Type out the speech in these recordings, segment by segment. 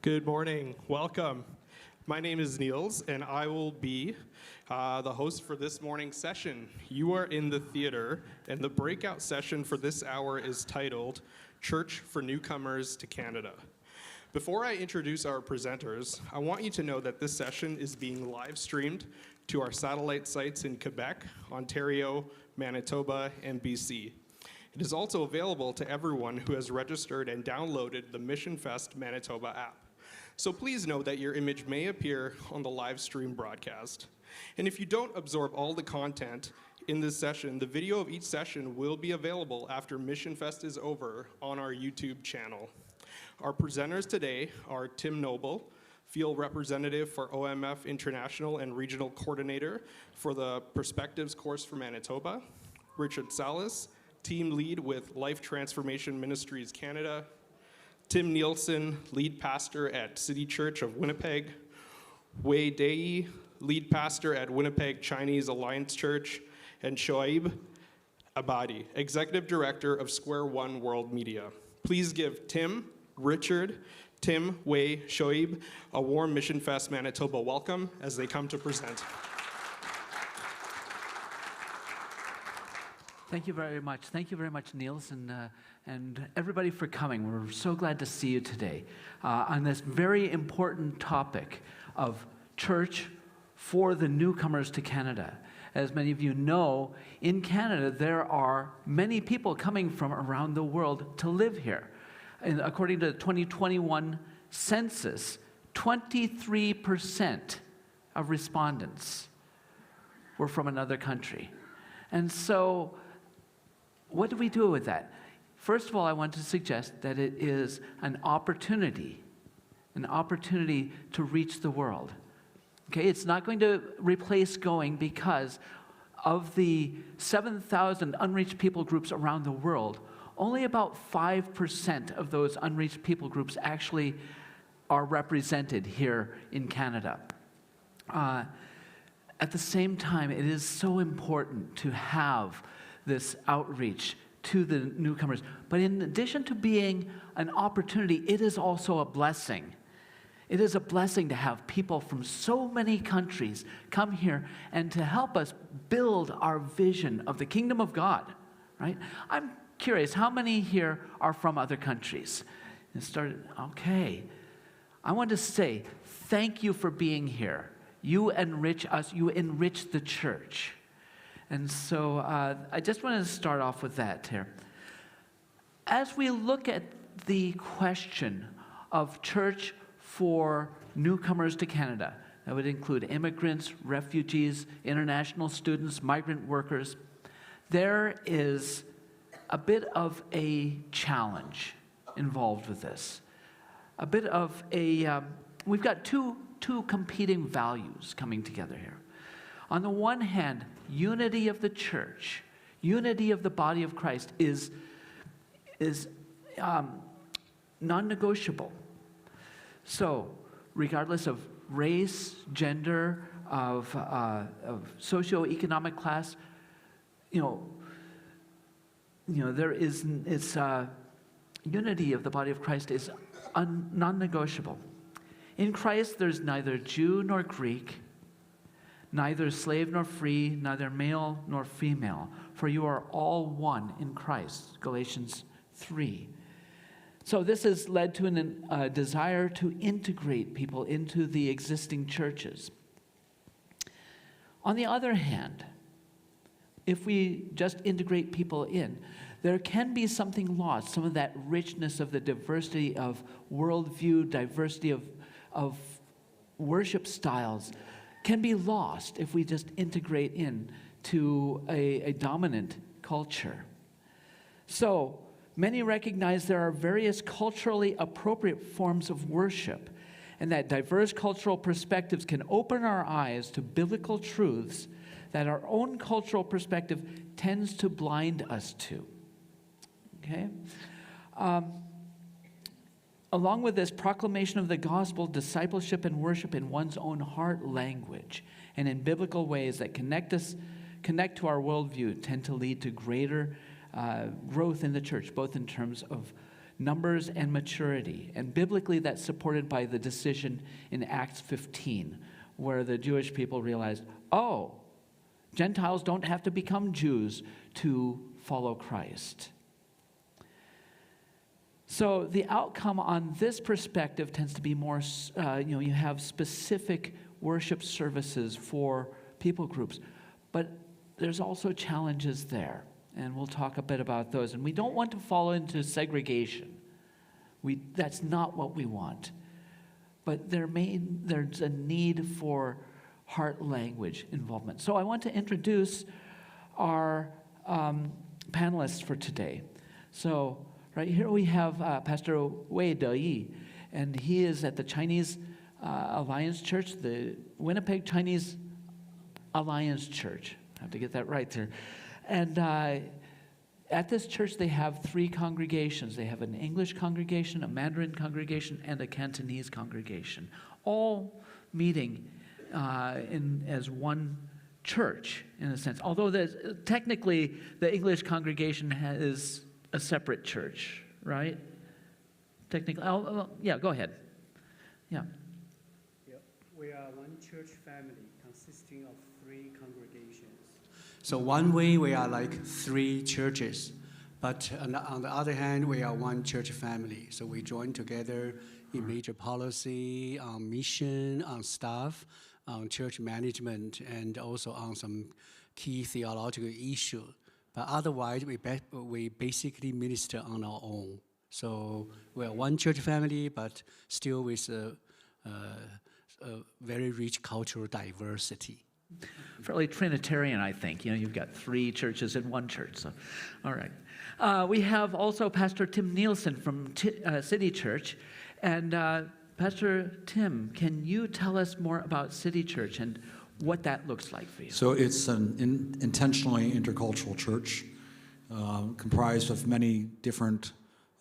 Good morning. Welcome. My name is Niels, and I will be the host for this morning's session. You are in the theater, and the breakout session for this hour is titled Church for Newcomers to Canada. Before I introduce our presenters, I want you to know that this session is being live streamed to our satellite sites in Quebec, Ontario, Manitoba, and BC. It is also available to everyone who has registered and downloaded the Mission Fest Manitoba app. So please know that your image may appear on the live stream broadcast. And if you don't absorb all the content in this session, the video of each session will be available after Mission Fest is over on our YouTube channel. Our presenters today are Tim Noble, Field Representative for OMF International and Regional Coordinator for the Perspectives course for Manitoba, Richard Salas, Team Lead with Life Transformation Ministries Canada, Tim Nielsen, Lead Pastor at City Church of Winnipeg, Wei Dei, Lead Pastor at Winnipeg Chinese Alliance Church, and Shoaib Abadi, Executive Director of Square One World Media. Please give Tim, Richard, Tim, Wei, Shoaib a warm Mission Fest Manitoba welcome as they come to present. Thank you very much. Thank you very much, Niels, and everybody for coming. We're so glad to see you today on this very important topic of church for the newcomers to Canada. As many of you know, in Canada, there are many people coming from around the world to live here. And according to the 2021 census, 23% of respondents were from another country. And so, what do we do with that? First of all, I want to suggest that it is an opportunity to reach the world. Okay, it's not going to replace going, because of the 7,000 unreached people groups around the world, only about 5% of those unreached people groups actually are represented here in Canada. At the same time, it is so important to have this outreach to the newcomers. But in addition to being an opportunity, it is also a blessing. It is a blessing to have people from so many countries come here and to help us build our vision of the kingdom of God, right? I'm curious, how many here are from other countries? Okay. I want to say thank you for being here. You enrich us, you enrich the church. And so I just wanted to start off with that here. As we look at the question of church for newcomers to Canada, that would include immigrants, refugees, international students, migrant workers, there is a bit of a challenge involved with this. A bit of a, we've got two competing values coming together here. On the one hand, unity of the church, unity of the body of Christ is non-negotiable. So, regardless of race, gender, of socioeconomic class, there is unity of the body of Christ is non-negotiable. In Christ, there's neither Jew nor Greek, neither slave nor free, neither male nor female, for you are all one in Christ, Galatians 3. So this has led to a desire to integrate people into the existing churches. On the other hand, if we just integrate people in, there can be something lost, some of that richness of the diversity of worldview, diversity of worship styles, can be lost if we just integrate in to a dominant culture. So, many recognize there are various culturally appropriate forms of worship, and that diverse cultural perspectives can open our eyes to biblical truths that our own cultural perspective tends to blind us to. Okay? Along with this, proclamation of the gospel, discipleship, and worship in one's own heart language and in biblical ways that connect to our worldview tend to lead to greater growth in the church, both in terms of numbers and maturity. And biblically, that's supported by the decision in Acts 15, where the Jewish people realized, oh, Gentiles don't have to become Jews to follow Christ. So the outcome on this perspective tends to be more, you have specific worship services for people groups, but there's also challenges there, and we'll talk a bit about those. And we don't want to fall into segregation. That's not what we want. But there's a need for heart language involvement. So I want to introduce our panelists for today. So right here we have Pastor Wei Deyi, and he is at the Chinese Alliance Church, the Winnipeg Chinese Alliance Church. I have to get that right there. And at this church, they have 3 congregations. They have an English congregation, a Mandarin congregation, and a Cantonese congregation, all meeting as one church, in a sense. Although technically, the English congregation is a separate church, right? Technically, yeah, go ahead. Yeah. We are one church family consisting of 3 congregations. So one way we are like 3 churches, but on the other hand, we are one church family. So we join together in major policy, on mission, on staff, on church management, and also on some key theological issue. But otherwise, we basically minister on our own. So we are one church family, but still with a very rich cultural diversity. Fairly Trinitarian, I think. You've got 3 churches in one church. So, all right. We have also Pastor Tim Nielsen from City Church. And Pastor Tim, can you tell us more about City Church and what that looks like for you? So it's an intentionally intercultural church comprised of many different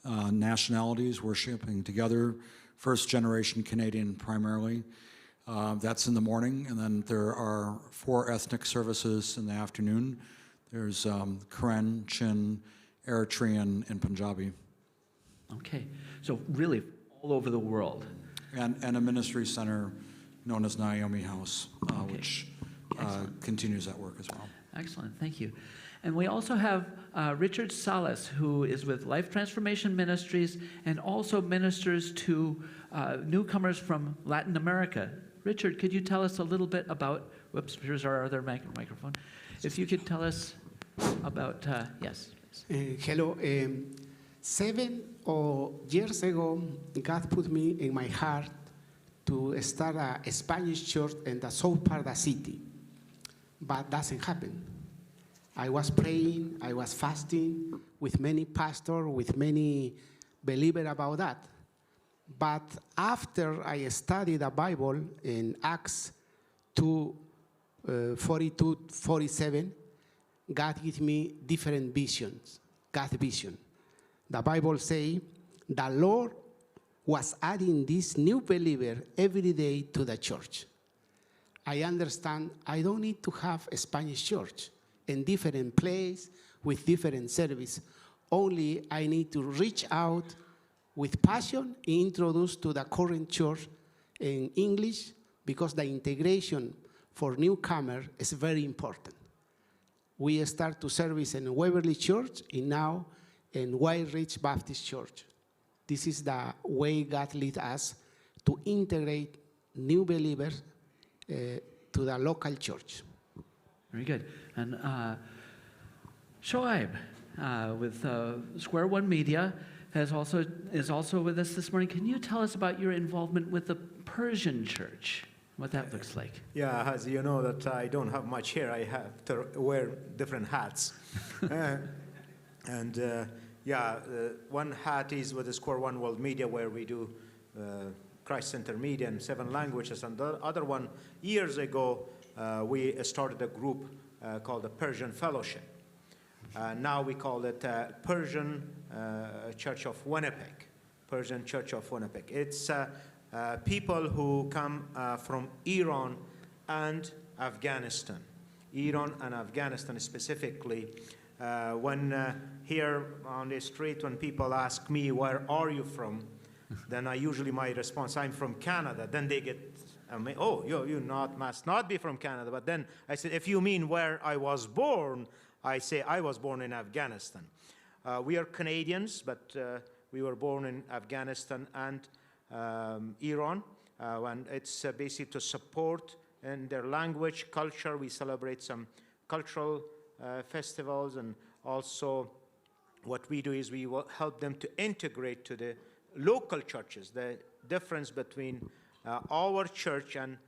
nationalities worshiping together. First generation Canadian primarily. That's in the morning, and then there are 4 ethnic services in the afternoon. There's Karen, Chin, Eritrean, and Punjabi. Okay, so really all over the world. And a ministry center known as Naomi House, which continues that work as well. Excellent, thank you. And we also have Richard Salas, who is with Life Transformation Ministries and also ministers to newcomers from Latin America. Richard, could you tell us a little bit about, whoops, here's our other microphone. If you could tell us about, yes. Hello. 7 years ago, God put me in my heart to start a Spanish church in the south part of the city. But doesn't happen. I was praying, I was fasting with many pastors, with many believers about that. But after I studied the Bible in Acts 2:42, 47, God gave me different visions, God's vision. The Bible says the Lord was adding this new believer every day to the church. I understand I don't need to have a Spanish church in different place with different service. Only I need to reach out with passion, introduce to the current church in English, because the integration for newcomer is very important. We start to service in Waverly Church and now in White Ridge Baptist Church. This is the way God leads us to integrate new believers to the local church. Very good. And Shoaib with Square One Media is also with us this morning. Can you tell us about your involvement with the Persian church, what that looks like? Yeah, as you know that I don't have much hair, I have to wear different hats. One hat is with the Square One World Media, where we do Christ Center Media in 7 languages. And the other one, years ago, we started a group called the Persian Fellowship. Now we call it Persian Church of Winnipeg, Persian Church of Winnipeg. It's people who come from Iran and Afghanistan. Iran and Afghanistan specifically. When here on the street, when people ask me, where are you from? Then usually my response, I'm from Canada. Then they get, oh, you must not be from Canada. But then I said, if you mean where I was born, I say I was born in Afghanistan. We are Canadians, but we were born in Afghanistan and Iran. And it's basically to support in their language, culture. We celebrate some cultural festivals, and also what we do is we help them to integrate to the local churches. The difference between our church and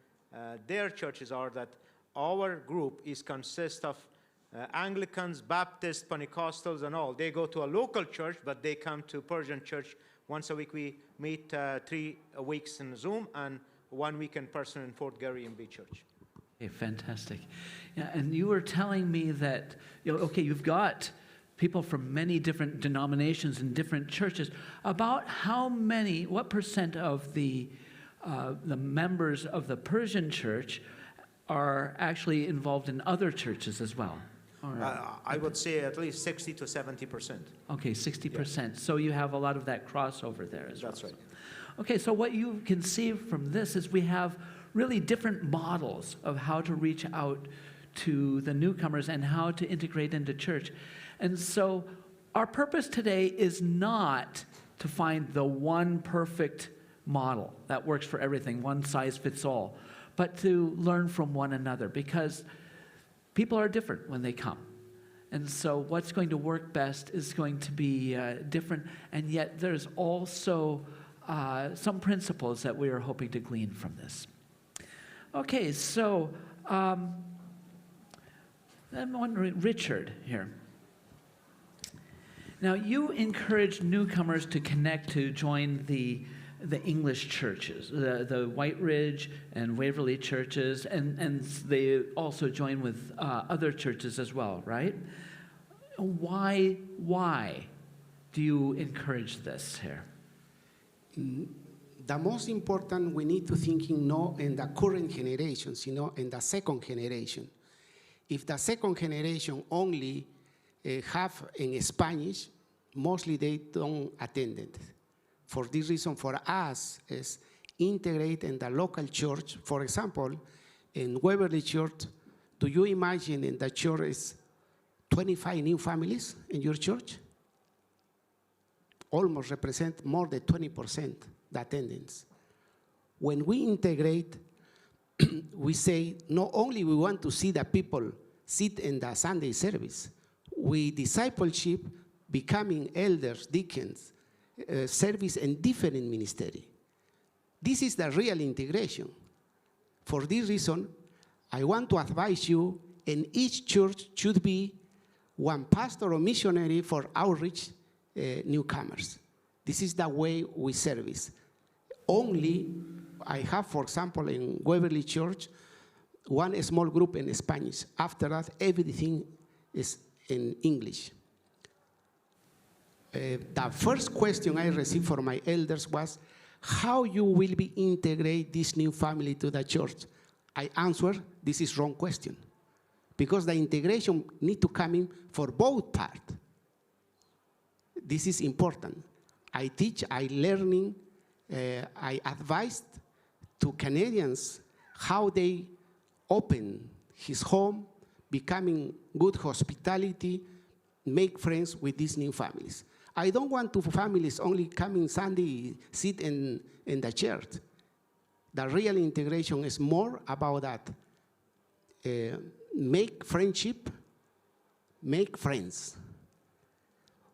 their churches are that our group consists of Anglicans, Baptists, Pentecostals, and all. They go to a local church, but they come to Persian church once a week. We meet 3 weeks in Zoom and 1 week in person in Fort Garry MB Church. Okay, fantastic. Yeah, and you were telling me that, okay, you've got people from many different denominations and different churches. About what percent of the members of the Persian church are actually involved in other churches as well? I would say at least 60 to 70%. Okay, 60%. Yeah. So you have a lot of that crossover there as well. That's right. Okay, so what you can see from this is we have really different models of how to reach out to the newcomers and how to integrate into church. And so our purpose today is not to find the one perfect model that works for everything, one size fits all, but to learn from one another, because people are different when they come. And so what's going to work best is going to be different, and yet there's also some principles that we are hoping to glean from this. Okay, so I'm wondering, Richard here. Now, you encourage newcomers to connect to join the English churches, the White Ridge and Waverly churches, and they also join with other churches as well, right? Why do you encourage this here? The most important, we need to think not in the current generations, in the second generation. If the second generation only have in Spanish, mostly they don't attend it. For this reason, for us, is integrate in the local church. For example, in Waverly Church, do you imagine in the church is 25 new families in your church? Almost represent more than 20% the attendance. When we integrate, we say not only we want to see the people sit in the Sunday service, we discipleship, becoming elders, deacons, service in different ministry. This is the real integration. For this reason, I want to advise you, in each church should be one pastor or missionary for outreach newcomers. This is the way we service. Only, I have, for example, in Waverly Church, one small group in Spanish. After that, everything is in English. The first question I received from my elders was, how you will be integrate this new family to the church? I answered, this is wrong question. Because the integration need to come in for both parts. This is important. I teach, I learning, I advised to Canadians how they open his home, becoming good hospitality, make friends with these new families. I don't want two families only coming Sunday, sit in the church. The real integration is more about that. Make friendship, make friends.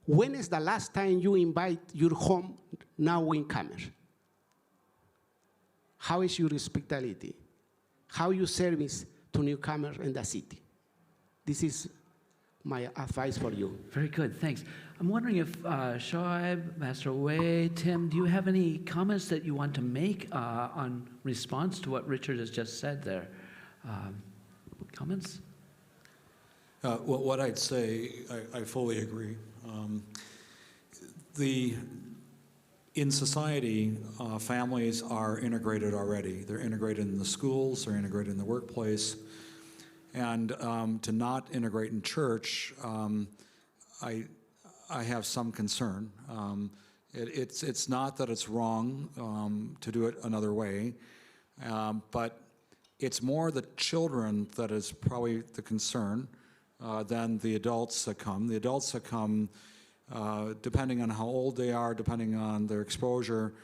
When is the last time you invite your home now newcomer? How is your hospitality? How you service to newcomers in the city? This is my advice for you. Very good, thanks. I'm wondering if Shoaib, Pastor Wei, Tim, do you have any comments that you want to make on response to what Richard has just said there? Comments? What I'd say, I fully agree. In society, families are integrated already. They're integrated in the schools, they're integrated in the workplace. And to not integrate in church, I have some concern. It's not that it's wrong to do it another way, but it's more the children that is probably the concern than the adults that come. The adults that come, depending on how old they are, depending on their exposure,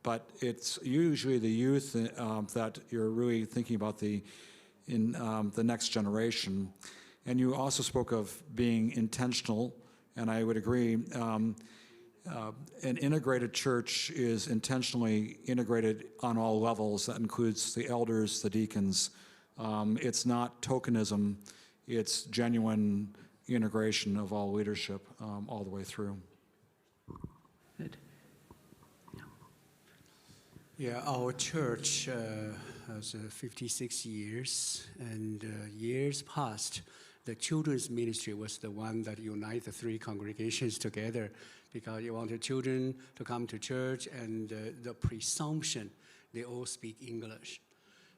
but it's usually the youth that you're really thinking about in the next generation. And you also spoke of being intentional, and I would agree. An integrated church is intentionally integrated on all levels. That includes the elders, the deacons. It's not tokenism. It's genuine integration of all leadership all the way through. Good. Yeah, our church has 56 years, and years past, the children's ministry was the one that united the three congregations together, because you want the children to come to church, and the presumption they all speak English.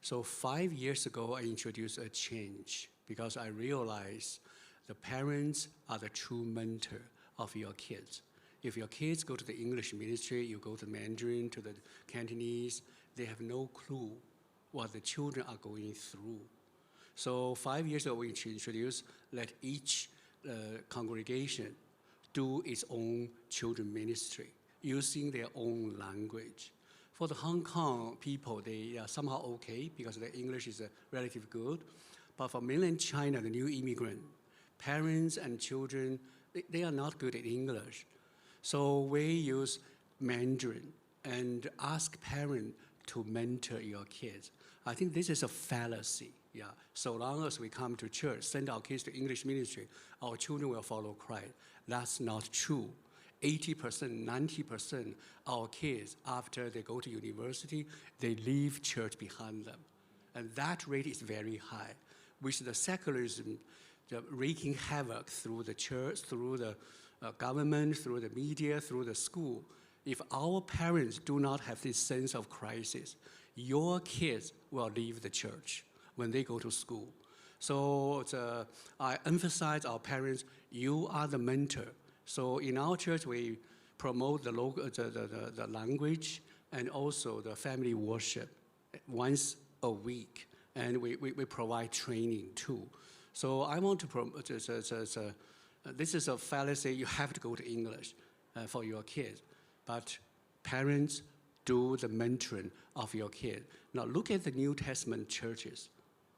So 5 years ago, I introduced a change, because I realized the parents are the true mentor of your kids. If your kids go to the English ministry, you go to Mandarin, to the Cantonese, they have no clue what the children are going through. So 5 years ago, we introduced, let each congregation do its own children ministry, using their own language. For the Hong Kong people, they are somehow okay, because their English is relatively good. But for mainland China, the new immigrant, parents and children, they are not good at English. So we use Mandarin and ask parents to mentor your kids. I think this is a fallacy. Yeah, so long as we come to church, send our kids to English ministry, our children will follow Christ. That's not true. 80%, 90% our kids, after they go to university, they leave church behind them. And that rate is very high. With the secularism wreaking havoc through the church, through the government, through the media, through the school, if our parents do not have this sense of crisis, your kids will leave the church when they go to school. So I emphasize our parents, you are the mentor. So in our church, we promote the language and also the family worship once a week. And we provide training too. So I want to promote, this is a fallacy, you have to go to English for your kids. But parents do the mentoring of your kid. Now look at the New Testament churches.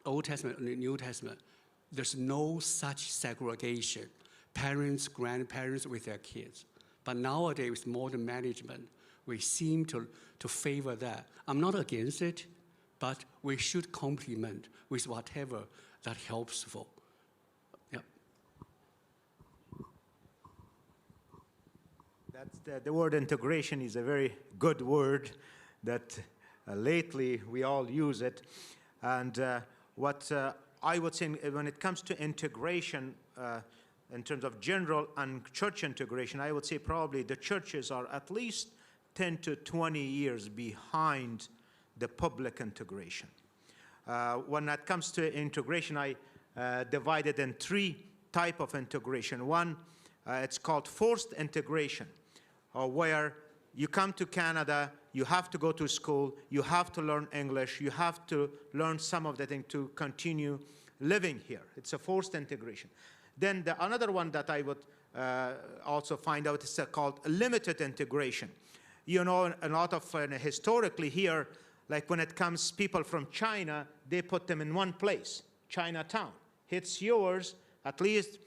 Old Testament, New Testament, there's no such segregation. Parents, grandparents with their kids. But nowadays, with modern management, we seem to favor that. I'm not against it, but we should complement with whatever that helps for. Yeah. That's the word integration is a very good word that lately we all use it. And what I would say when it comes to integration, in terms of general and church integration, I would say probably the churches are at least 10 to 20 years behind the public integration. When that comes to integration, I divided in three types of integration. One, it's called forced integration, where you come to Canada, you have to go to school, you have to learn English, you have to learn some of the things to continue living here. It's a forced integration. Then another one that I would also find out is called limited integration. You know, a lot of historically here, like when it comes people from China, they put them in one place, Chinatown. It's yours, at least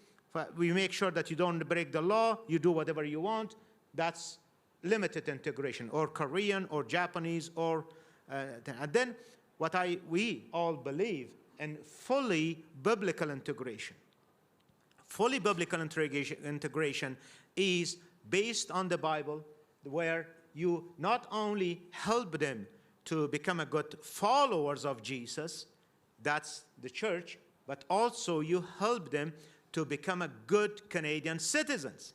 we make sure that you don't break the law, you do whatever you want. That's limited integration, or Korean, or Japanese, or and then what we all believe in fully biblical integration. Fully biblical integration is based on the Bible, where you not only help them to become a good followers of Jesus, that's the church, but also you help them to become a good Canadian citizens.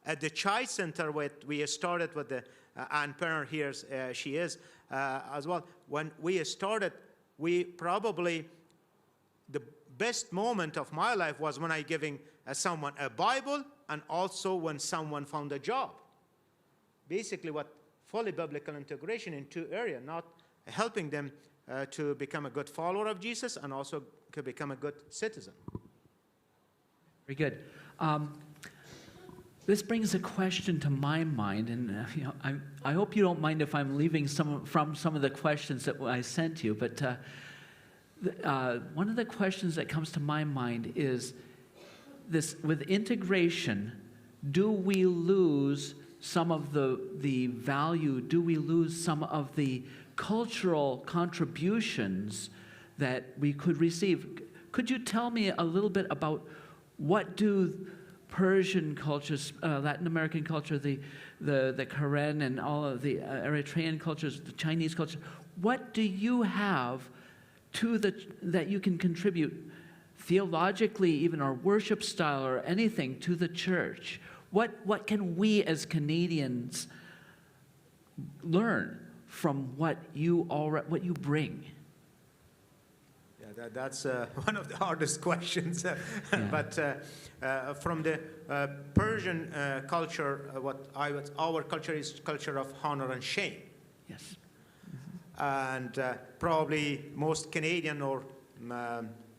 At the Chai Center, we started with the Ann Perner here, she is as well. When we started, we probably, the best moment of my life was when I giving someone a Bible, and also when someone found a job. Basically, what fully biblical integration in two areas, not helping them to become a good follower of Jesus and also to become a good citizen. Very good. This brings a question to my mind, and I hope you don't mind if I'm leaving some of the questions that I sent you, but one of the questions that comes to my mind is this: with integration, do we lose some of the value, do we lose some of the cultural contributions that we could receive? Could you tell me a little bit about what do Persian cultures, Latin American culture, the Karen and all of the Eritrean cultures, the Chinese culture, what do you have that you can contribute theologically, even our worship style or anything, to the church? What can we as Canadians learn from what you bring? Yeah, that's one of the hardest questions. But from the Persian culture, our culture is culture of honor and shame. Yes. And probably most Canadian or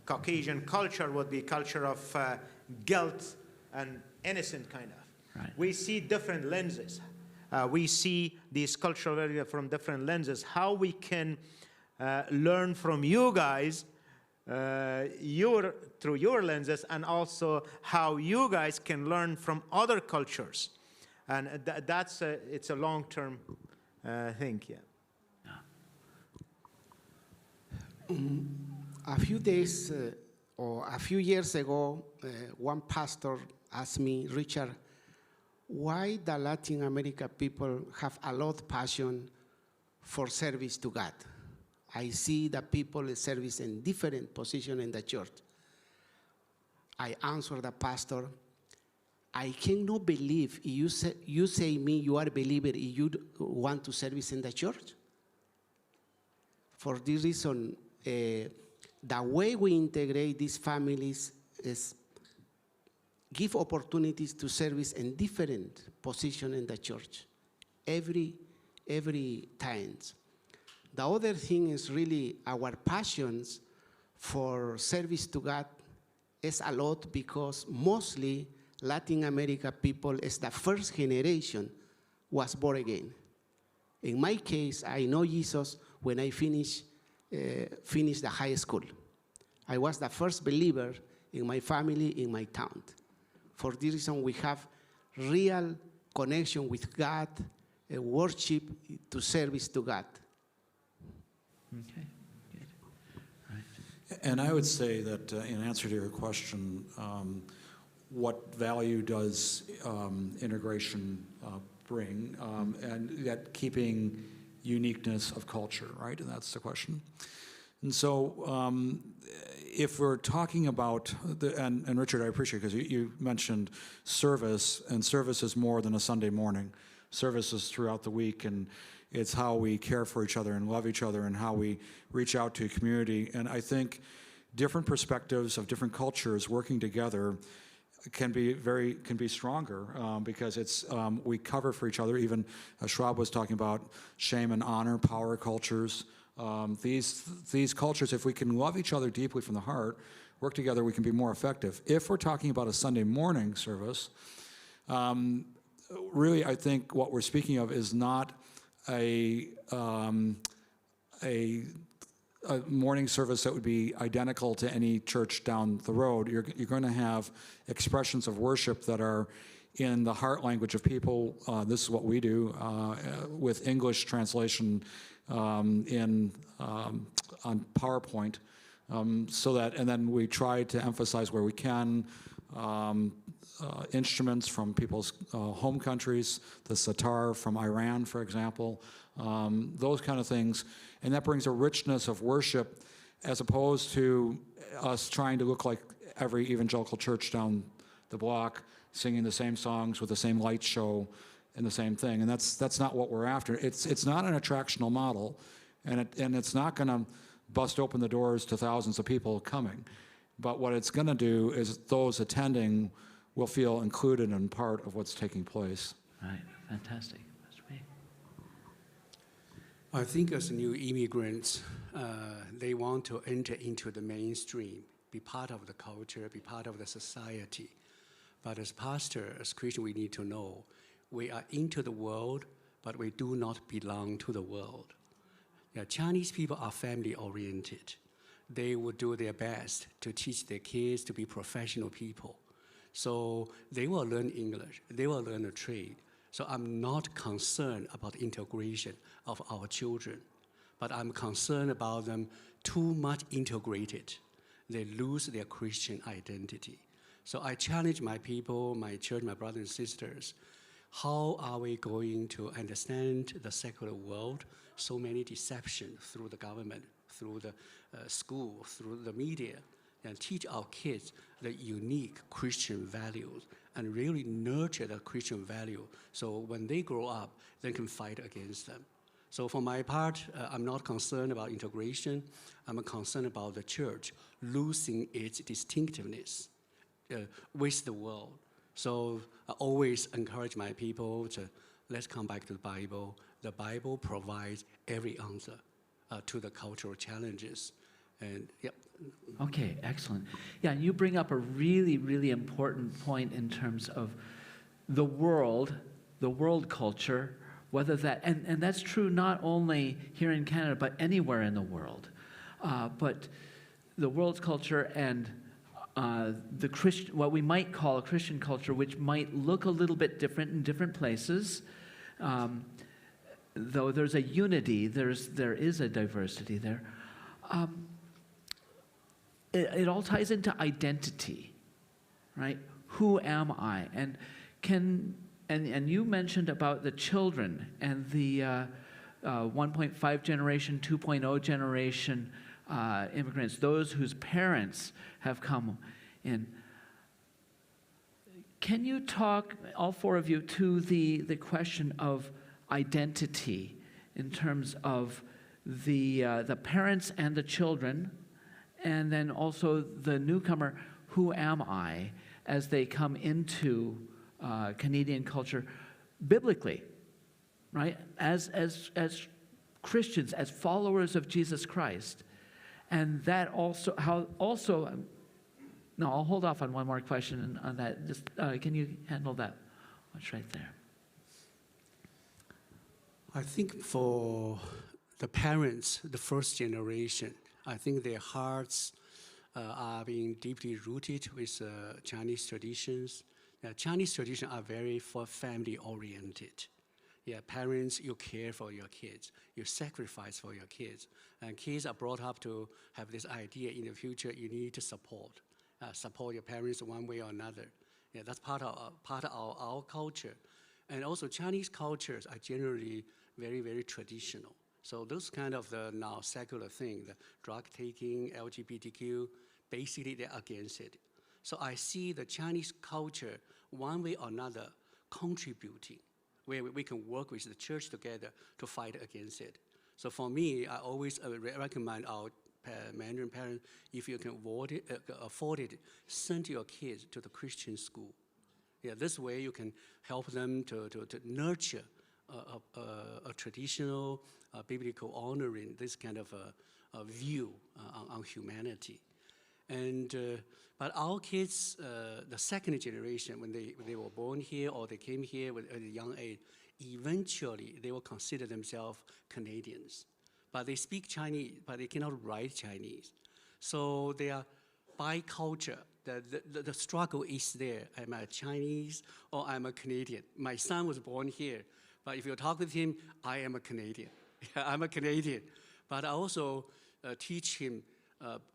Caucasian culture would be culture of guilt and innocent kind of. Right. We see different lenses. We see these cultural areas from different lenses. How we can learn from you guys through your lenses, and also how you guys can learn from other cultures. And it's a long-term thing, yeah. A few days or a few years ago, one pastor asked me, Richard, why the Latin America people have a lot of passion for service to God? I see that people service in different positions in the church. I answered the pastor, I cannot believe you say me you are a believer and you want to service in the church. For this reason, the way we integrate these families is give opportunities to service in different positions in the church, every time. The other thing is really our passions for service to God is a lot because mostly Latin America people is the first generation was born again. In my case, I know Jesus when I finished the high school. I was the first believer in my family, in my town. For this reason, we have real connection with God, worship to service to God. Okay, good. Right. And I would say that in answer to your question, what value does integration bring, and yet keeping uniqueness of culture, right? And that's the question. And so if we're talking about, and Richard, I appreciate because you mentioned service, and service is more than a Sunday morning. Service is throughout the week, and it's how we care for each other and love each other and how we reach out to a community. And I think different perspectives of different cultures working together can be stronger because it's we cover for each other. Even Schwab was talking about shame and honor, power cultures. These cultures, if we can love each other deeply from the heart, work together, we can be more effective. If we're talking about a Sunday morning service, really, I think what we're speaking of is not a morning service that would be identical to any church down the road. You're going to have expressions of worship that are in the heart language of people. This is what we do with English translation on PowerPoint, so that, and then we try to emphasize where we can instruments from people's home countries, the sitar from Iran, for example, those kind of things. And that brings a richness of worship as opposed to us trying to look like every evangelical church down the block, singing the same songs with the same light show and the same thing. And that's not what we're after. It's not an attractional model, and it's not going to bust open the doors to thousands of people coming. But what it's going to do is those attending will feel included and part of what's taking place. Right, fantastic. That's me. I think as new immigrants, they want to enter into the mainstream, be part of the culture, be part of the society. But as pastor, as Christian, we need to know we are into the world, but we do not belong to the world. Yeah, Chinese people are family-oriented. They will do their best to teach their kids to be professional people. So they will learn English, they will learn a trade. So I'm not concerned about integration of our children, but I'm concerned about them too much integrated. They lose their Christian identity. So I challenge my people, my church, my brothers and sisters, how are we going to understand the secular world? So many deception through the government, through the school, through the media, and teach our kids the unique Christian values and really nurture the Christian value so when they grow up, they can fight against them. So for my part, I'm not concerned about integration. I'm concerned about the church losing its distinctiveness with the world. So I always encourage my people to let's come back to the Bible. The Bible provides every answer to the cultural challenges. And yep. Okay, excellent. Yeah, you bring up a really, really important point in terms of the world culture, whether that, and that's true not only here in Canada, but anywhere in the world. But the world's culture and the Christian, what we might call a Christian culture, which might look a little bit different in different places, though there's a unity, there is a diversity there. It all ties into identity, right? Who am I? And you mentioned about the children and the 1.5 generation, 2.0 generation immigrants, those whose parents have come in. Can you talk, all four of you, to the question of identity in terms of the parents and the children, and then also the newcomer, who am I, as they come into Canadian culture biblically, right? As Christians, as followers of Jesus Christ. And that also, no, I'll hold off on one more question on that. Just, can you handle that? What's right there? I think for the parents, the first generation, I think their hearts are being deeply rooted with Chinese traditions. Chinese traditions are very family-oriented. Yeah, parents, you care for your kids. You sacrifice for your kids. And kids are brought up to have this idea in the future you need to support your parents one way or another. Yeah, that's part of our culture. And also Chinese cultures are generally very, very traditional. So those kind of the now secular thing, the drug taking, LGBTQ, basically they're against it. So I see the Chinese culture one way or another contributing, where we can work with the church together to fight against it. So for me, I always recommend our Mandarin parents, if you can afford it, send your kids to the Christian school. Yeah, this way you can help them to nurture a traditional, biblical honoring, this kind of a view on humanity. And but our kids, the second generation, when they were born here or they came here at a young age, eventually they will consider themselves Canadians. But they speak Chinese, but they cannot write Chinese. So they are bicultural. The struggle is there. Am I Chinese or I'm a Canadian? My son was born here, but if you talk with him, I am a Canadian. I'm a Canadian. But I also teach him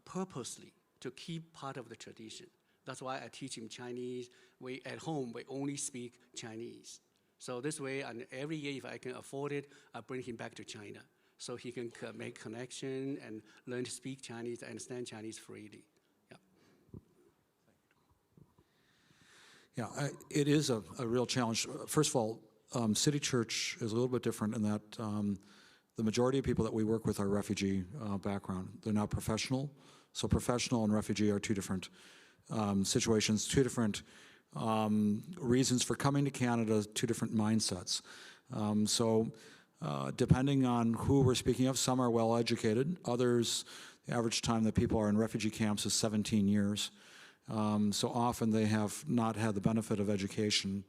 purposely to keep part of the tradition. That's why I teach him Chinese. At home, we only speak Chinese. So this way, and every year, if I can afford it, I bring him back to China so he can make connection and learn to speak Chinese, understand Chinese freely. Yeah, it is a real challenge. First of all, City Church is a little bit different in that the majority of people that we work with are refugee background. They're not professional. So professional and refugee are two different situations, two different reasons for coming to Canada, two different mindsets. Depending on who we're speaking of, some are well educated, others, the average time that people are in refugee camps is 17 years. So often they have not had the benefit of education.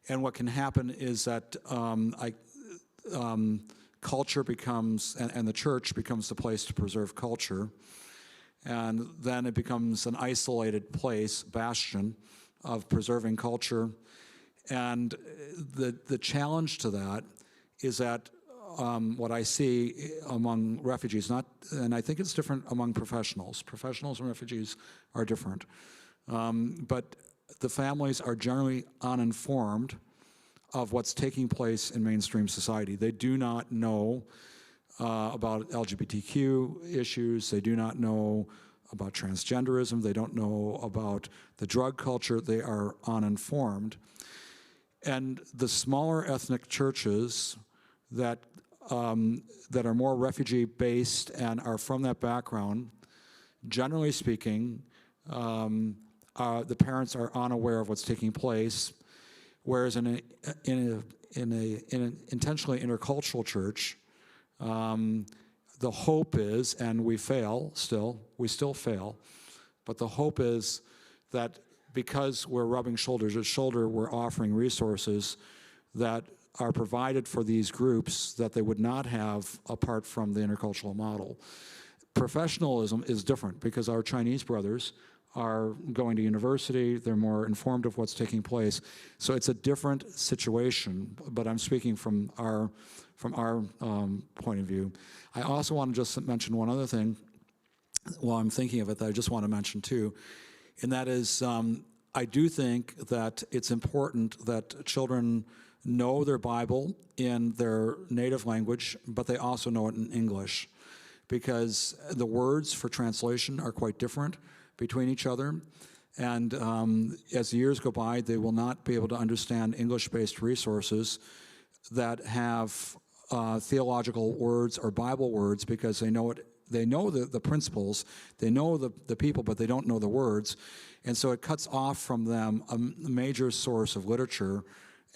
And what can happen is that culture becomes, and the church becomes the place to preserve culture. And then it becomes an isolated place, bastion, of preserving culture. And the challenge to that is that what I see among refugees, and I think it's different among professionals. Professionals and refugees are different. But the families are generally uninformed of what's taking place in mainstream society. They do not know about LGBTQ issues. They do not know about transgenderism. They don't know about the drug culture. They are uninformed. And the smaller ethnic churches that are more refugee-based and are from that background, generally speaking, the parents are unaware of what's taking place, whereas in an intentionally intercultural church, the hope is, and we still fail, but the hope is that because we're rubbing shoulder to shoulder, we're offering resources that are provided for these groups that they would not have apart from the intercultural model. Professionalism is different because our Chinese brothers are going to university, they're more informed of what's taking place. So it's a different situation, but I'm speaking from our point of view. I also want to just mention one other thing while I'm thinking of it that I just want to mention too, and that is I do think that it's important that children know their Bible in their native language, but they also know it in English, because the words for translation are quite different between each other. And as the years go by, they will not be able to understand English-based resources that have theological words or Bible words, because they know it. They know the principles, they know the people, but they don't know the words. And so it cuts off from them a major source of literature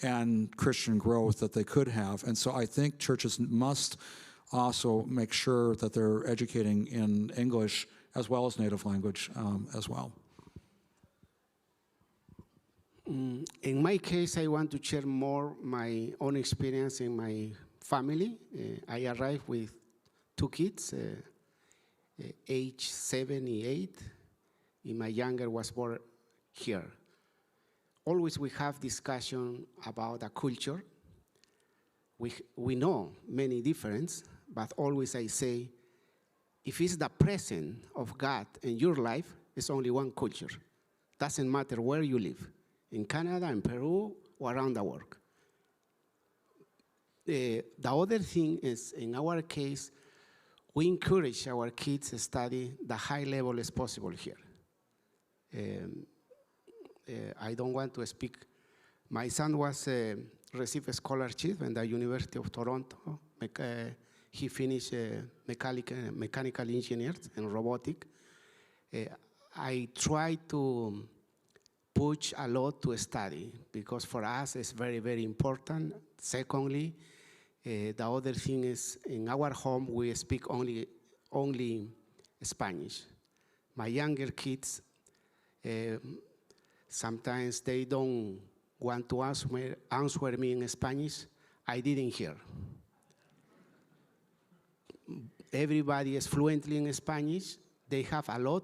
and Christian growth that they could have. And so I think churches must also make sure that they're educating in English as well as native language as well. In my case, I want to share more my own experience in my family. I arrived with 2 kids, age 7 and 8, and my younger was born here. Always we have discussion about the culture. We know many differences, but always I say, if it's the presence of God in your life, it's only one culture. Doesn't matter where you live, in Canada, in Peru, or around the world. The other thing is, in our case, we encourage our kids to study the high level as possible here. I don't want to speak. My son received a scholarship in the University of Toronto. He finished mechanical engineer and robotic. I try to push a lot to study, because for us it's very, very important. Secondly, the other thing is, in our home we speak only Spanish. My younger kids, sometimes they don't want to answer me in Spanish. I didn't hear. Everybody is fluently in Spanish. They have a lot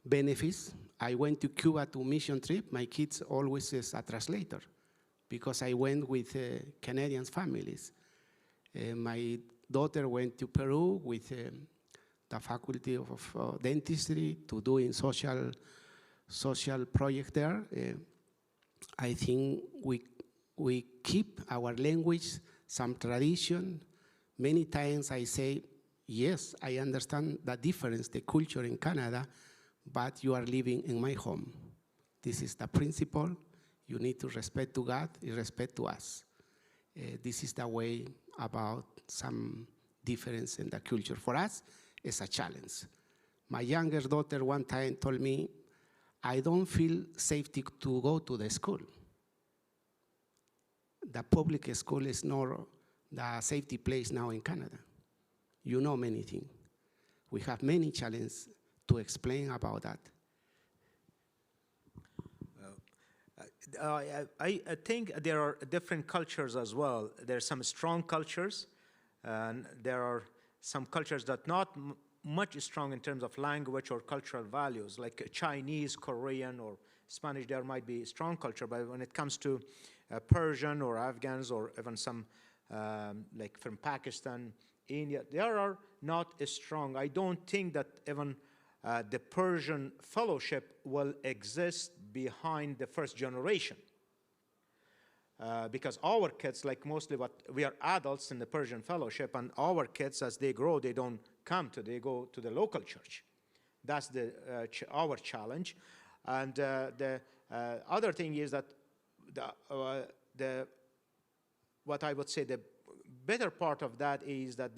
benefits. I went to Cuba to mission trip. My kids always is a translator, because I went with Canadian families. My daughter went to Peru with the faculty of dentistry to doing social project there. I think we keep our language, some tradition. Many times I say, yes, I understand the difference, the culture in Canada, but you are living in my home. This is the principle. You need to respect to God and respect to us. this is the way about some difference in the culture. For us, it's a challenge. My younger daughter one time told me, I don't feel safe to go to the school. The public school is not the safety place now in Canada. You know many things. We have many challenges to explain about that. I think there are different cultures as well. There are some strong cultures, and there are some cultures that not much strong in terms of language or cultural values, like Chinese, Korean, or Spanish. There might be strong culture, but when it comes to Persian or Afghans or even some like from Pakistan, India, they are not as strong. I don't think that even the Persian fellowship will exist behind the first generation. Because our kids, like mostly we are adults in the Persian fellowship, and our kids, as they grow, they don't they go to the local church. That's our challenge. And the other thing is that what I would say the better part of that is that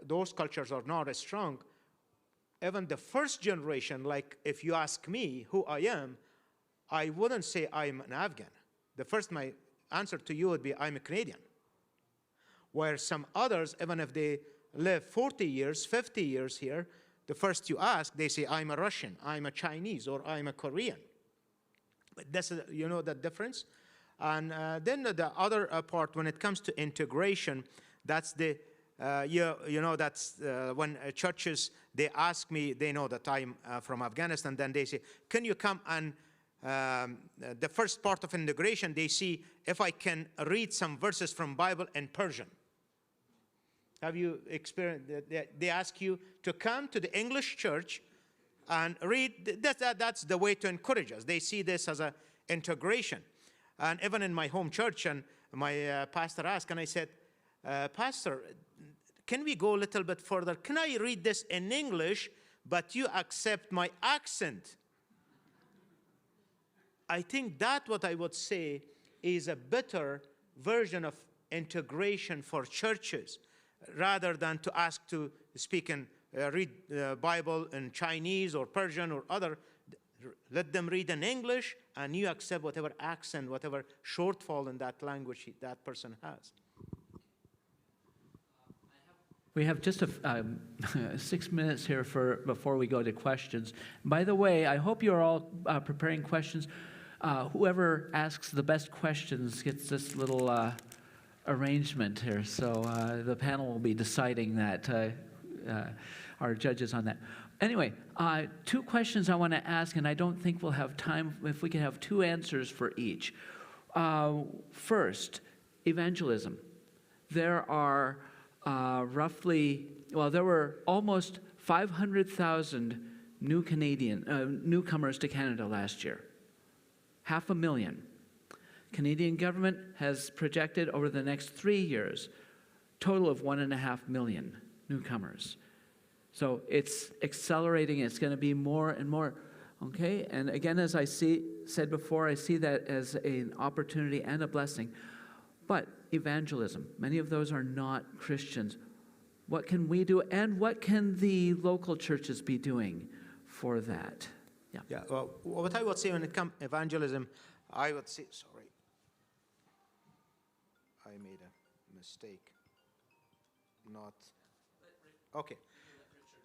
those cultures are not as strong. Even the first generation, like if you ask me who I am, I wouldn't say I'm an Afghan. My answer to you would be I'm a Canadian. Where some others, even if they live 40 years, 50 years here, the first you ask, they say I'm a Russian, I'm a Chinese, or I'm a Korean. But that's, you know the difference? And then the other part, when it comes to integration, that's the that's when churches, they ask me, they know that I'm from Afghanistan, then they say, can you come and the first part of integration, they see if I can read some verses from Bible in Persian. Have you experienced that? They ask you to come to the English church and read. That's the way to encourage us. They see this as an integration. And even in my home church, and my pastor asked, and I said, Pastor, can we go a little bit further? Can I read this in English, but you accept my accent? I think that what I would say is a better version of integration for churches, rather than to ask to speak and read the Bible in Chinese or Persian or other. Let them read in English, and you accept whatever accent, whatever shortfall in that language that person has. We have just 6 minutes here before we go to questions. By the way, I hope you're all preparing questions. Whoever asks the best questions gets this little arrangement here. So the panel will be deciding that, our judges on that. Anyway, 2 questions I want to ask, and I don't think we'll have time if we can have 2 answers for each. First, evangelism. There are there were almost 500,000 newcomers to Canada last year. 500,000. Canadian government has projected over the next 3 years, total of 1.5 million newcomers. So it's accelerating. It's going to be more and more. Okay, and again, as I said before, I see that as an opportunity and a blessing. But evangelism, many of those are not Christians. What can we do, and what can the local churches be doing for that? Yeah. Well, what I would say when it comes to evangelism, I would say, sorry, I made a mistake. Okay.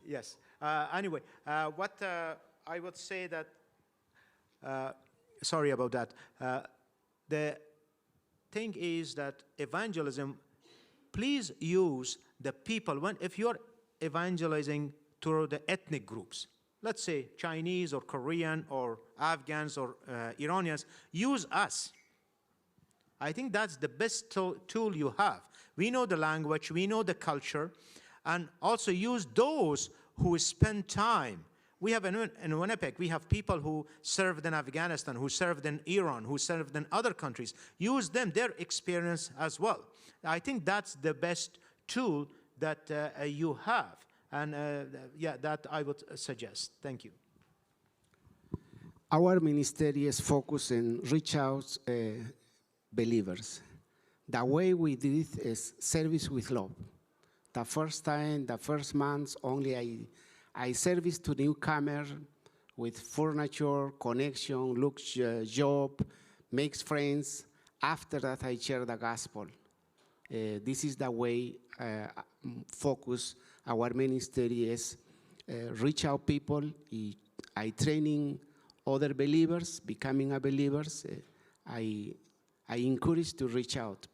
Yes. Anyway, what I would say that, sorry about that. The thing is that evangelism, please use the people. If you're evangelizing to the ethnic groups, let's say Chinese or Korean or Afghans or Iranians, use us. I think that's the best tool you have. We know the language, we know the culture, and also use those who spend time. We have in Winnipeg, we have people who served in Afghanistan, who served in Iran, who served in other countries. Use them, their experience as well. I think that's the best tool that you have. And that I would suggest. Thank you. Our ministry is focused on reach out believers. The way we did it is service with love. The first time, the first months, only I service to newcomers with furniture, connection, looks, job, makes friends. After that, I share the gospel. This is the way focus our ministry is reach out people. I training other believers, becoming a believers. I encourage to reach out.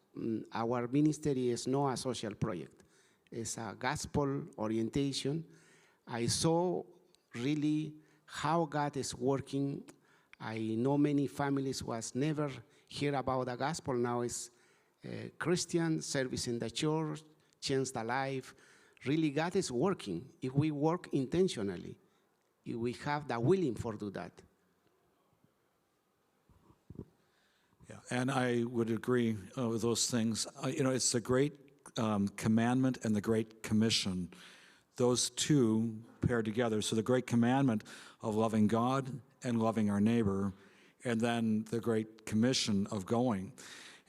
Our ministry is not a social project. It's a gospel orientation. I saw really how God is working. I know many families was never hear about the gospel. Now it's Christian service in the church, change the life. Really, God is working if we work intentionally. If we have the willing for do that. Yeah, and I would agree with those things. It's the great commandment and the great commission. Those two pair together. So the great commandment of loving God and loving our neighbor, and then the great commission of going.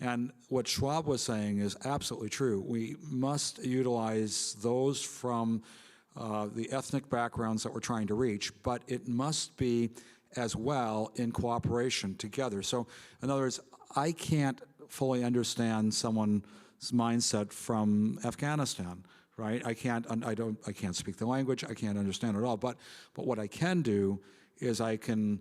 And what Schwab was saying is absolutely true. We must utilize those from the ethnic backgrounds that we're trying to reach, but it must be as well in cooperation together. So, in other words, I can't fully understand someone's mindset from Afghanistan, right? I can't speak the language. I can't understand it all. But what I can do is I can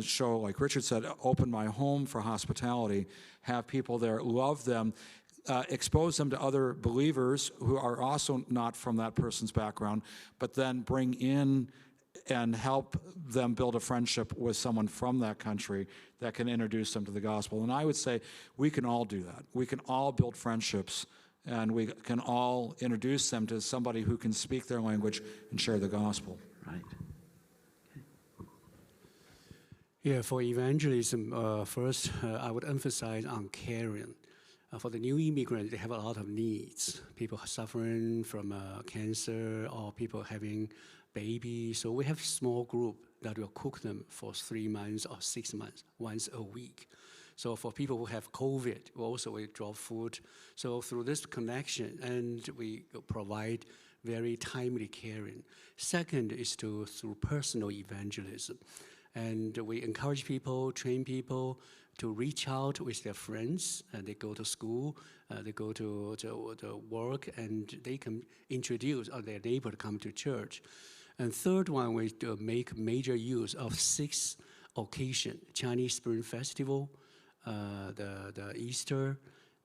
show, like Richard said, open my home for hospitality, have people there, love them, expose them to other believers who are also not from that person's background, but then bring in and help them build a friendship with someone from that country that can introduce them to the gospel. And I would say we can all do that. We can all build friendships, and we can all introduce them to somebody who can speak their language and share the gospel. Right. Yeah, for evangelism, first, I would emphasize on caring. For the new immigrants, they have a lot of needs. People suffering from cancer, or people having babies. So we have small group that will cook them for 3 months or 6 months, once a week. So for people who have COVID, we drop food. So through this connection, and we provide very timely caring. Second is through personal evangelism. And we encourage people, train people to reach out with their friends. They go to school, they go to work, and they can introduce their neighbor to come to church. And third one, we make major use of 6 occasions: Chinese Spring Festival, the Easter,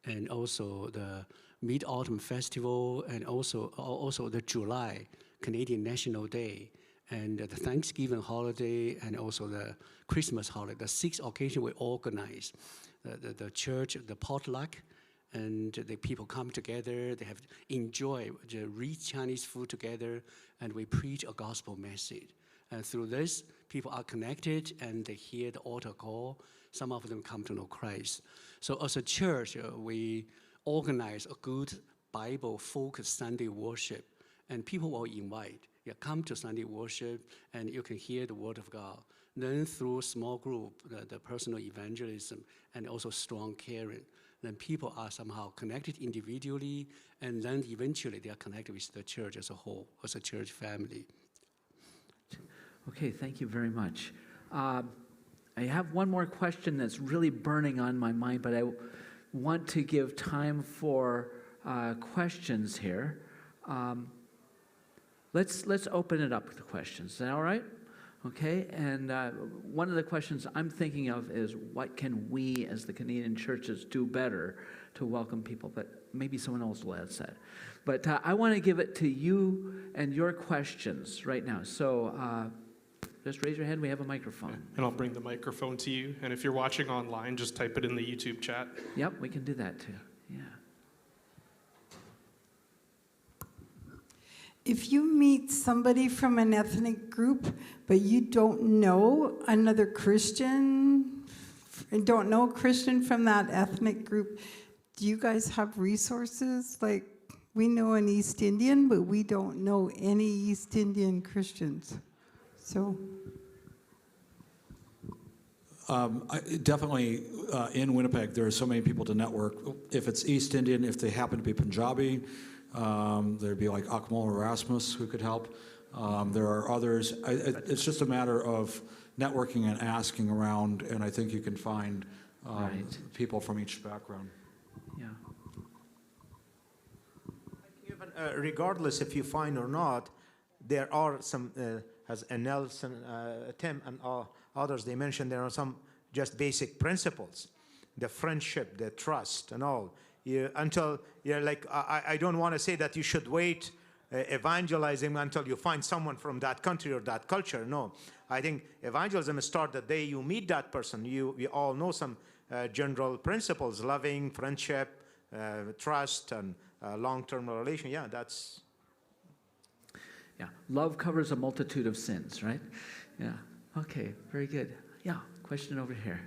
and also the Mid-Autumn Festival, and also the July Canadian National Day, and the Thanksgiving holiday, and also the Christmas holiday. The 6 occasions we organize. The church, the potluck, and the people come together. They have enjoy the rich Chinese food together, and we preach a gospel message. And through this, people are connected, and they hear the altar call. Some of them come to know Christ. So as a church, we organize a good Bible-focused Sunday worship, and people will invite. You come to Sunday worship, and you can hear the Word of God. Then through small group, the personal evangelism, and also strong caring, then people are somehow connected individually, and then eventually they are connected with the church as a whole, as a church family. Okay, thank you very much. I have one more question that's really burning on my mind, but I want to give time for questions here. Let's open it up to questions. Is that all right? Okay, and one of the questions I'm thinking of is, what can we as the Canadian churches do better to welcome people? But maybe someone else will answer that. But I want to give it to you and your questions right now. So just raise your hand. We have a microphone. And I'll bring the microphone to you. And if you're watching online, just type it in the YouTube chat. Yep, we can do that too. Yeah. If you meet somebody from an ethnic group, but you don't know another Christian, and don't know a Christian from that ethnic group, do you guys have resources? Like, we know an East Indian, but we don't know any East Indian Christians. So Definitely in Winnipeg, there are so many people to network. If it's East Indian, if they happen to be Punjabi, there'd be like Akmal Erasmus who could help. There are others. It's just a matter of networking and asking around, and I think you can find people from each background. Yeah. Even, regardless if you find or not, there are some, as Nelson, Tim, and others, they mentioned there are some just basic principles, the friendship, the trust, and all. Until you're like, I don't want to say that you should wait evangelizing until you find someone from that country or that culture. No, I think evangelism starts the day you meet that person. We all know some general principles: loving, friendship, trust, and long-term relation. Yeah, that's. Yeah, love covers a multitude of sins, right? Yeah, okay, very good. Yeah, question over here.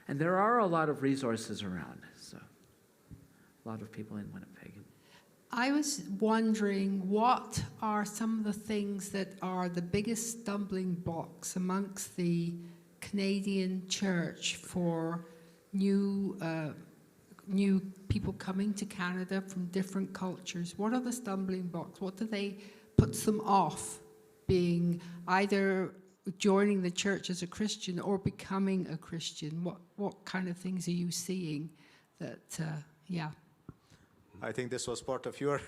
And there are a lot of resources around, so a lot of people in Winnipeg. I was wondering, what are some of the things that are the biggest stumbling blocks amongst the Canadian church for new people coming to Canada from different cultures? What are the stumbling blocks? What do they puts them off being either joining the church as a Christian or becoming a Christian? What kind of things are you seeing that, yeah? I think this was part of your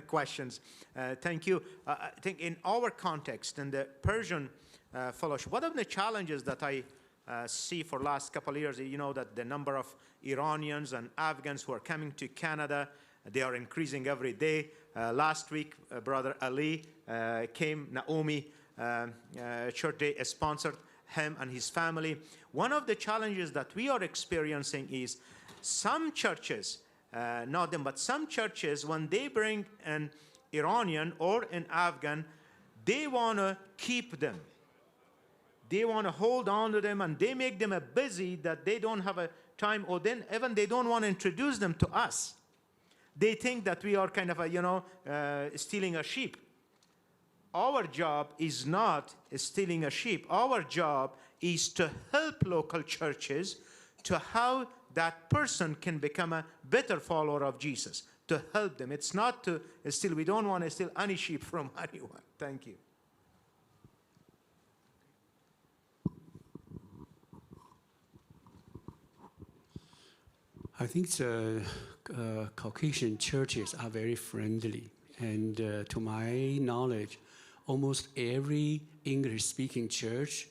questions. Thank you. I think in our context, in the Persian fellowship, one of the challenges that I see for last couple of years, you know, that the number of Iranians and Afghans who are coming to Canada, they are increasing every day. Last week, Brother Ali came, Naomi Church, they sponsored him and his family. One of the challenges that we are experiencing is some churches, not them, but some churches, when they bring an Iranian or an Afghan, they want to keep them. They want to hold on to them, and they make them busy that they don't have a time, or then even they don't want to introduce them to us. They think that we are kind of stealing a sheep. Our job is not stealing a sheep. Our job is to help local churches to how that person can become a better follower of Jesus, to help them. It's not to steal. We don't want to steal any sheep from anyone. Thank you. I think the Caucasian churches are very friendly. And to my knowledge, almost every English-speaking church,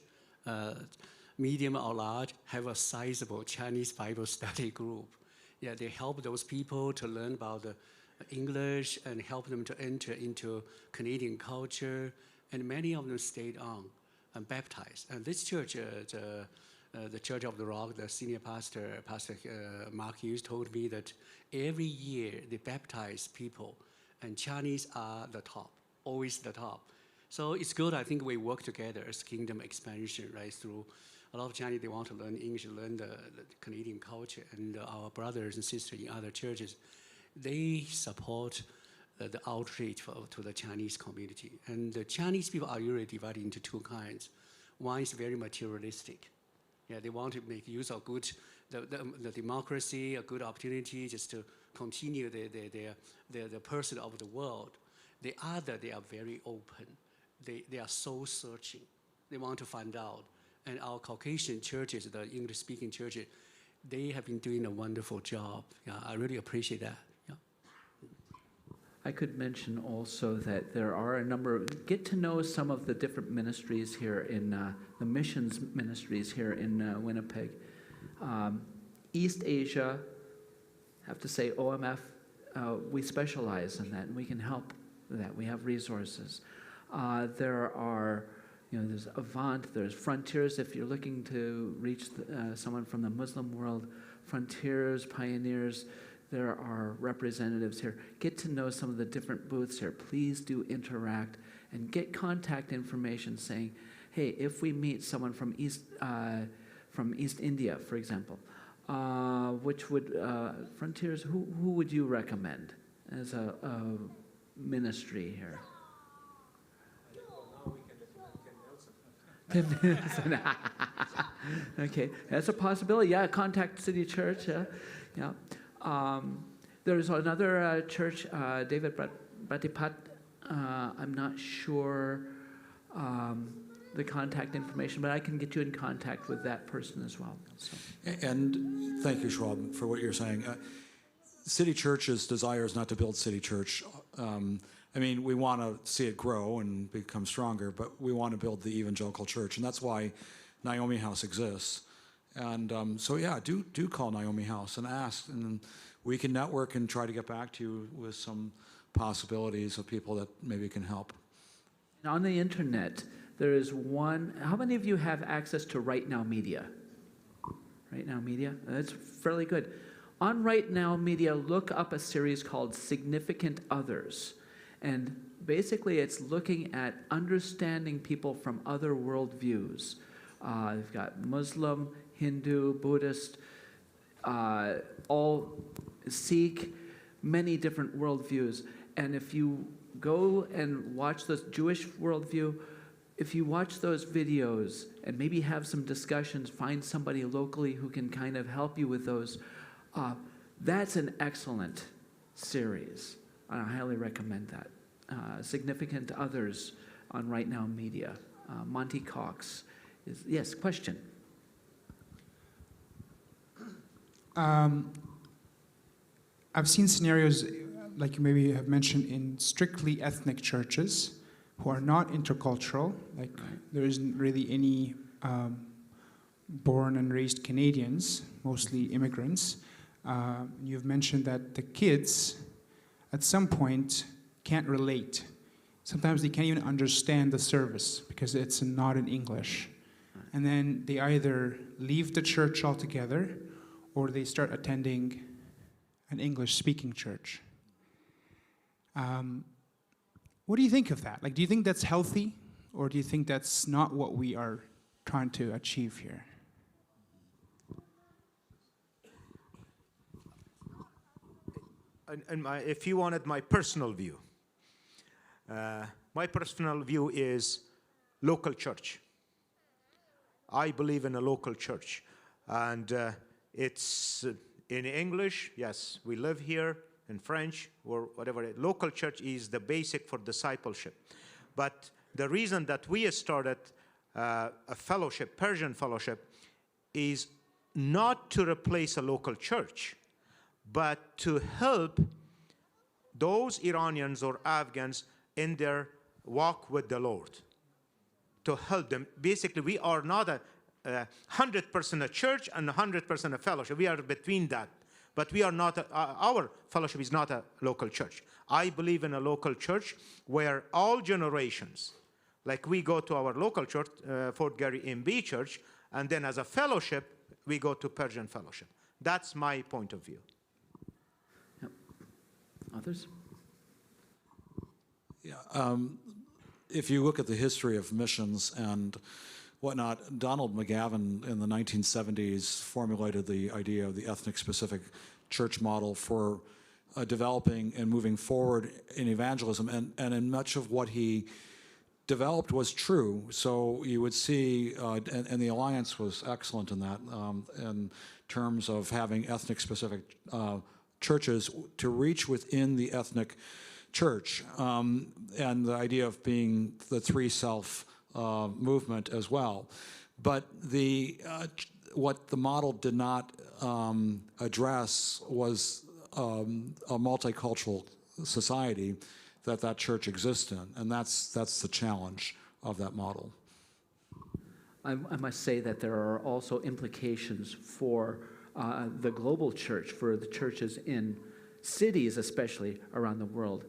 medium or large, have a sizable Chinese Bible study group. Yeah, they help those people to learn about the English and help them to enter into Canadian culture. And many of them stayed on and baptized. And this church, the Church of the Rock, the senior pastor, Pastor Mark Hughes, told me that every year they baptize people, and Chinese are the top, always the top. So it's good. I think we work together as kingdom expansion, right? Through a lot of Chinese, they want to learn English, learn the Canadian culture, and our brothers and sisters in other churches, they support the outreach to the Chinese community. And the Chinese people are usually divided into two kinds. One is very materialistic. Yeah, they want to make use of the democracy, a good opportunity just to continue the pursuit of the world. The other, they are very open. They are soul searching. They want to find out. And our Caucasian churches, the English-speaking churches, they have been doing a wonderful job. Yeah, I really appreciate that. Yeah. I could mention also that there are a number of, get to know some of the different ministries here in, the missions ministries here in Winnipeg. East Asia, I have to say OMF, we specialize in that and we can help with that. We have resources. There are, there's Avant, there's Frontiers if you're looking to reach someone from the Muslim world, Frontiers, Pioneers. There are representatives here. Get to know some of the different booths here. Please do interact and get contact information saying, hey, if we meet someone from East India, for example, which would, Frontiers, who would you recommend as a ministry here? Okay, that's a possibility. Yeah, contact City Church. Yeah. There's another church, David Batipat. I'm not sure the contact information, but I can get you in contact with that person as well. So. And thank you, Schwab, for what you're saying. City Church's desire is not to build City Church. I mean, we want to see it grow and become stronger, but we want to build the evangelical church, and that's why Naomi House exists. And so, yeah, do call Naomi House and ask, and we can network and try to get back to you with some possibilities of people that maybe can help. On the internet, there is one. How many of you have access to Right Now Media? Right Now Media? That's fairly good. On Right Now Media, look up a series called Significant Others. And basically, it's looking at understanding people from other worldviews. They've got Muslim, Hindu, Buddhist, all Sikh, many different worldviews. And if you go and watch the Jewish worldview, if you watch those videos and maybe have some discussions, find somebody locally who can kind of help you with those, that's an excellent series. I highly recommend that. Significant Others on Right Now Media. Monty Cox. Yes, question? I've seen scenarios, like you maybe have mentioned, in strictly ethnic churches who are not intercultural. Like there isn't really any born and raised Canadians, mostly immigrants. You've mentioned that the kids, at some point, can't relate. Sometimes they can't even understand the service because it's not in English. And then they either leave the church altogether or they start attending an English-speaking church. What do you think of that? Like, do you think that's healthy, or do you think that's not what we are trying to achieve here? If you wanted my personal view is local church. I believe in a local church. And it's in English, yes, we live here, in French, or whatever. Local church is the basic for discipleship. But the reason that we started a fellowship, Persian fellowship, is not to replace a local church, but to help those Iranians or Afghans in their walk with the Lord, to help them. Basically, we are not a 100% a church and 100% a fellowship. We are between that. But we are not, our fellowship is not a local church. I believe in a local church where all generations, like we go to our local church, Fort Garry MB Church, and then as a fellowship, we go to Persian fellowship. That's my point of view. Yep. Others? Yeah, if you look at the history of missions and whatnot, Donald McGavin in the 1970s formulated the idea of the ethnic-specific church model for developing and moving forward in evangelism, and in much of what he developed was true. So you would see, and the Alliance was excellent in that, in terms of having ethnic-specific churches to reach within the ethnic church, and the idea of being the three-self movement as well. But what the model did not address was a multicultural society that church exists in, and that's the challenge of that model. I must say that there are also implications for the global church, for the churches in cities especially around the world.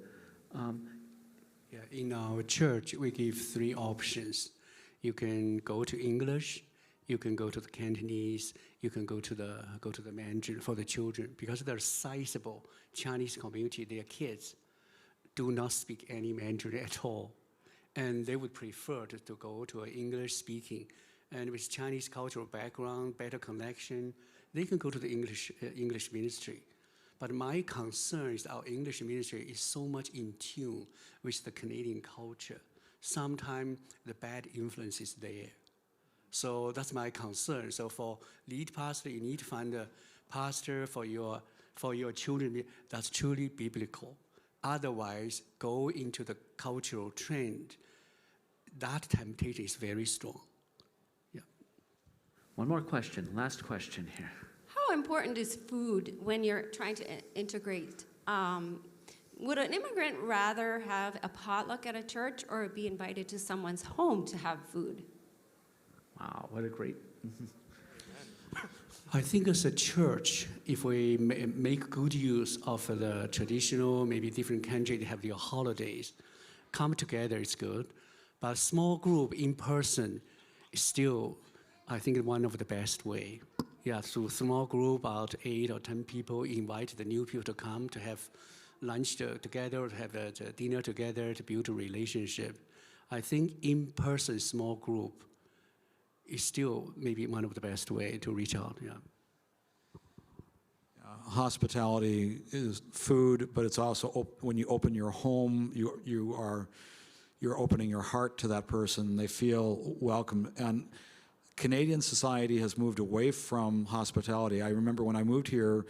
Yeah, in our church, we give 3 options. You can go to English, you can go to the Cantonese, you can go to the Mandarin for the children, because they're sizable Chinese community. Their kids do not speak any Mandarin at all, and they would prefer to go to an English speaking. And with Chinese cultural background, better connection, they can go to the English ministry. But my concern is our English ministry is so much in tune with the Canadian culture. Sometimes the bad influence is there. So that's my concern. So for lead pastor, you need to find a pastor for your children that's truly biblical. Otherwise, go into the cultural trend. That temptation is very strong. Yeah. One more question, last question here. How important is food when you're trying to integrate? Would an immigrant rather have a potluck at a church or be invited to someone's home to have food? Wow, what a great... I think as a church, if we make good use of the traditional, maybe different countries have their holidays, come together is good. But small group in person is still, I think, one of the best way. Yeah, so small group, about 8 or 10 people, invite the new people to come to have lunch together, to have a dinner together, to build a relationship. I think in-person small group is still maybe one of the best way to reach out. Yeah. Hospitality is food, but it's also when you open your home, you're opening your heart to that person. They feel welcome. And Canadian society has moved away from hospitality. I remember when I moved here,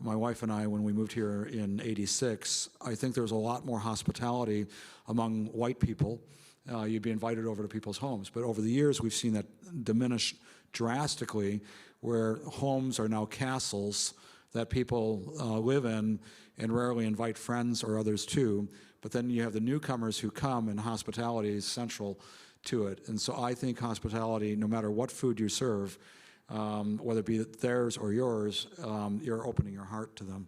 my wife and I, when we moved here in '86, I think there was a lot more hospitality among white people. You'd be invited over to people's homes. But over the years, we've seen that diminish drastically, where homes are now castles that people live in and rarely invite friends or others to. But then you have the newcomers who come, and hospitality is central to it. And so I think hospitality, no matter what food you serve, whether it be theirs or yours, you're opening your heart to them.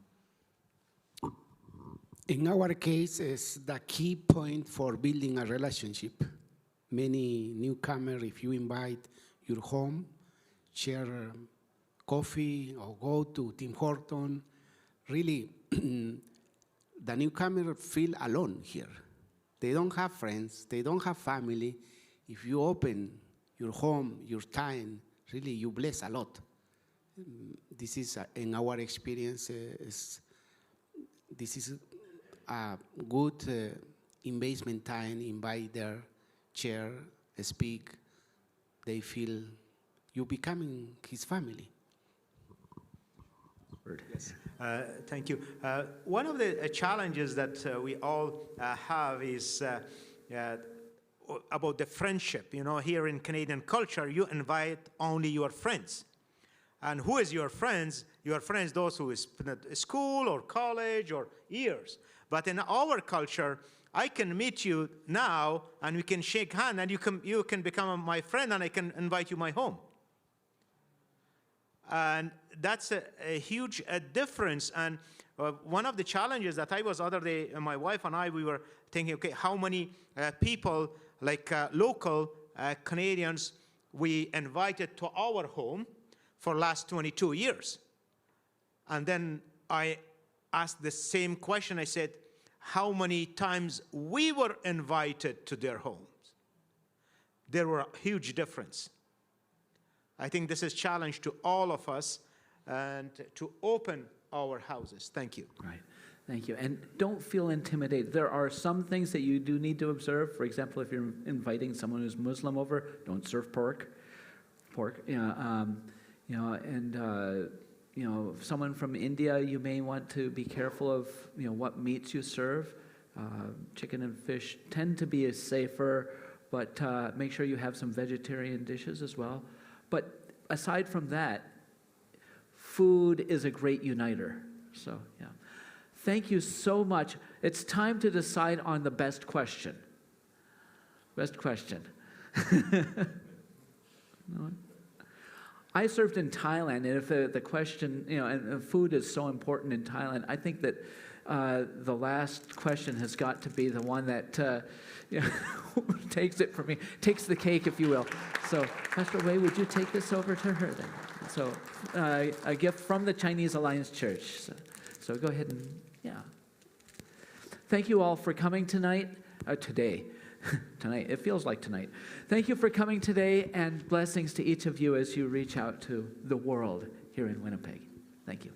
In our case, it's the key point for building a relationship. Many newcomers, if you invite your home, share coffee or go to Tim Horton, really, the newcomer feel alone here. They don't have friends, they don't have family. If you open your home, your time, really you bless a lot. This is, in our experience, this is a good investment time. Invite their chair, speak. They feel you becoming his family. Yes. Thank you. One of the challenges that we all have is about the friendship. You know, here in Canadian culture, you invite only your friends. And who is your friends? Your friends, those who is at school or college or years. But in our culture, I can meet you now and we can shake hands and you can become my friend and I can invite you my home. And that's a huge difference. And one of the challenges that I was other day, my wife and I, we were thinking, okay, how many people, like local Canadians, we invited to our home for last 22 years. And then I asked the same question. I said, how many times we were invited to their homes? There were a huge difference. I think this is a challenge to all of us and to open our houses. Thank you. Right. Thank you. And don't feel intimidated. There are some things that you do need to observe. For example, if you're inviting someone who's Muslim over, don't serve pork. Someone from India, you may want to be careful of, what meats you serve. Chicken and fish tend to be safer, but make sure you have some vegetarian dishes as well. But aside from that, food is a great uniter. So, yeah. Thank you so much. It's time to decide on the best question. Best question. No? I served in Thailand, and if the question, and food is so important in Thailand, I think that the last question has got to be the one that takes it from me, takes the cake, if you will. So, Pastor Wei, would you take this over to her then? So, a gift from the Chinese Alliance Church. So go ahead and, Thank you all for coming tonight, today. Tonight, it feels like tonight. Thank you for coming today, and blessings to each of you as you reach out to the world here in Winnipeg. Thank you.